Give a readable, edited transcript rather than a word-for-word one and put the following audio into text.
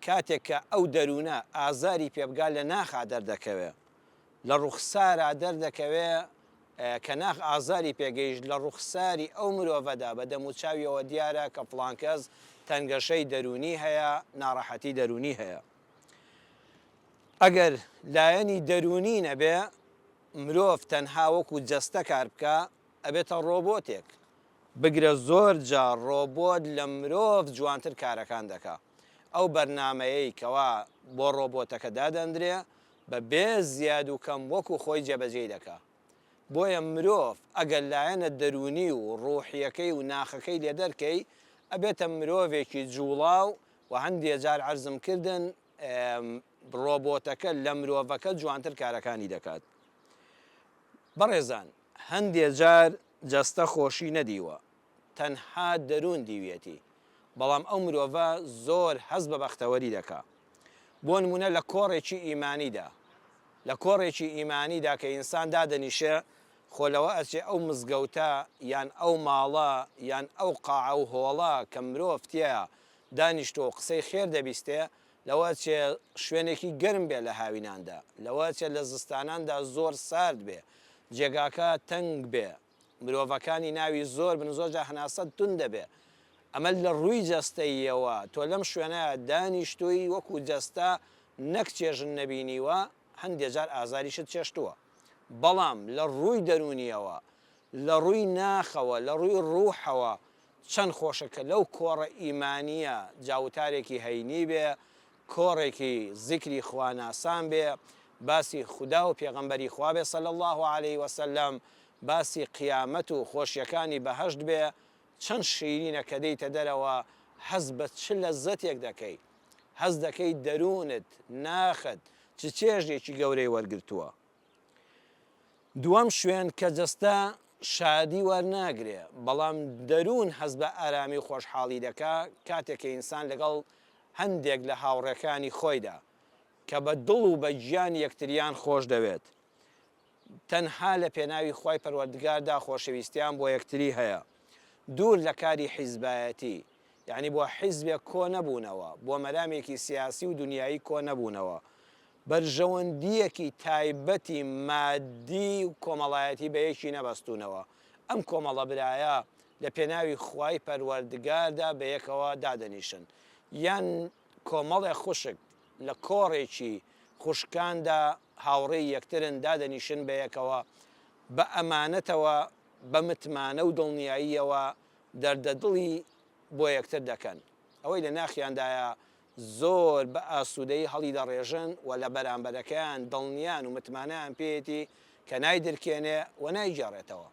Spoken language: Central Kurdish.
کاتێک کە ئەو دەروونە ئازاری پێ بگات لە ناخا دەردەکەوێت لە ڕوخسارە دەردەکەوێت کە ناخ ئازاری پێگەیشت لە ڕوخساری ئەو مرۆڤەدا بە دەموچاویەوە دیارە کە فڵان کەس تەنگەشەی دەرونی هەیە ناڕەحەتی دەرونی هەیە. ئەگەر لایەنی دەرونی نەبێ مرۆڤ تەنها وەکو جەستە کار بکە ئەبێتە ڕۆبۆتێک بگرە زۆر جار ڕۆبۆت لە مرۆڤ جوانتر کارەکان دەکا. ئەو بەرنامەیەی کەوا بۆ ڕۆبۆتەکە دادەندرێ بە بێ زیاد و کەم وەکو خۆی جێبەجێ دەکا. بۆیە مرۆڤ ئەگەر لایەنە دەرونی و ڕوحیەکەی و ناخەکەی لێ دەرکەی ئەبێتە مرۆڤێکی جوڵاو و هەندێک جار عەرزم کردن ڕۆبۆتەکە لە مرۆڤەکە جوانتر کارەکانی دەکات. بەڕێزان هەندێک جار جەستە خۆشی نەدیوە تەنها دەروون دیوێتی بەڵام ئەو مرۆڤە زۆر هەست بە بەختەوەری دەکا. بۆ نمونە لە کۆڕێکی ئیمانیدا لە کۆڕێکی ئیمانیدا کە ئینسان دادەنیشێ خۆلەوە ئەچێ ئەو مزگەوتە یان ئەو ماڵە یان ئەو قاعە و هۆڵە کە مرۆڤ تێیە دانیشتۆ قسەی خێر دەبیستێ لەوە چێ شوێنێکی گەرم بێ لە هاویناندا لەوە چێ لە زستاناندا زۆر سارد بێ جێگاکە تەنگ بێ مرۆڤەکانی ناوی زۆر بن زۆرجا هەناسەت تون دەبێ ئەمە لە ڕووی جەستەیەوە تۆ لەم شوێنەیە دانیشتووی وەکو جەستە نەک چێژن نەبینیوە هەندێک جار ئازاریشت چێشتووە بەڵام لە ڕووی دەرونیەوە لە ڕووی ناخەوە لە ڕووی ڕوحەوە چەند خۆشەکە لەو کۆڕە ئیمانیە جاوتارێکی هەینی بێ کۆڕێکی زیکری خواناسان بێ باسی خودا و پێغەمبەری خوا بێ صلی الله علیه وسلم باسی قیامەت و خۆشیەکانی بەهەشت بێ چەند شیرینە کە دەیتە دەرەوە حەز بە چ لەزەتێک دەکەی حەز دەکەی دەروونت ناخت چ چێژێکی گەورەی وەرگرتووە. دووەم شوێن کە جەستە شادی وەرناگرێ بەڵام دەروون حەز بە ئارامی و خۆشحاڵی دەکا کاتێک کە ئینسان لەگەڵ هەندێک لە هاوڕێکانی خۆیدا کە بە دڵ و بە گیانی یەکتریان خۆش دەوێت تەنها لە پێناوی خوای پەروەردگاردا خۆشەویستیان بۆ یەکتری هەیە دوور لە کاری حیزبایەتی یعنی بۆ حیزبێک کۆ نەبوونەوە بۆ مەرامێکی سیاسی و دنیایی کۆ نەبوونەوە بەرژەوەندیەکی تایبەتی مادی و کۆمەڵایەتی بە یەکی نەبەستونەوە ئەم کۆمەڵە برایە لە پێناوی خوای پەروەردگاردا بە یەکەوە دادەنیشن یان کۆمەڵێ خوشک لە کۆڕێکی خوشکاندا هاوڕێی یەکترن دادەنیشن بە یەکەوە بە ئەمانەتەوە بە متمانە و دڵنیاییەوە دەردەدڵی بۆ یەکتر دەکەن ئەوەی لە ناخیاندایە زۆر بە ئاسوودەی هەڵی دەڕێژن و لە بەرامبەرەکەیان دڵنیان و متمانەیان پێیەتی کە نایدرکێنێ و نایجارێتەوە.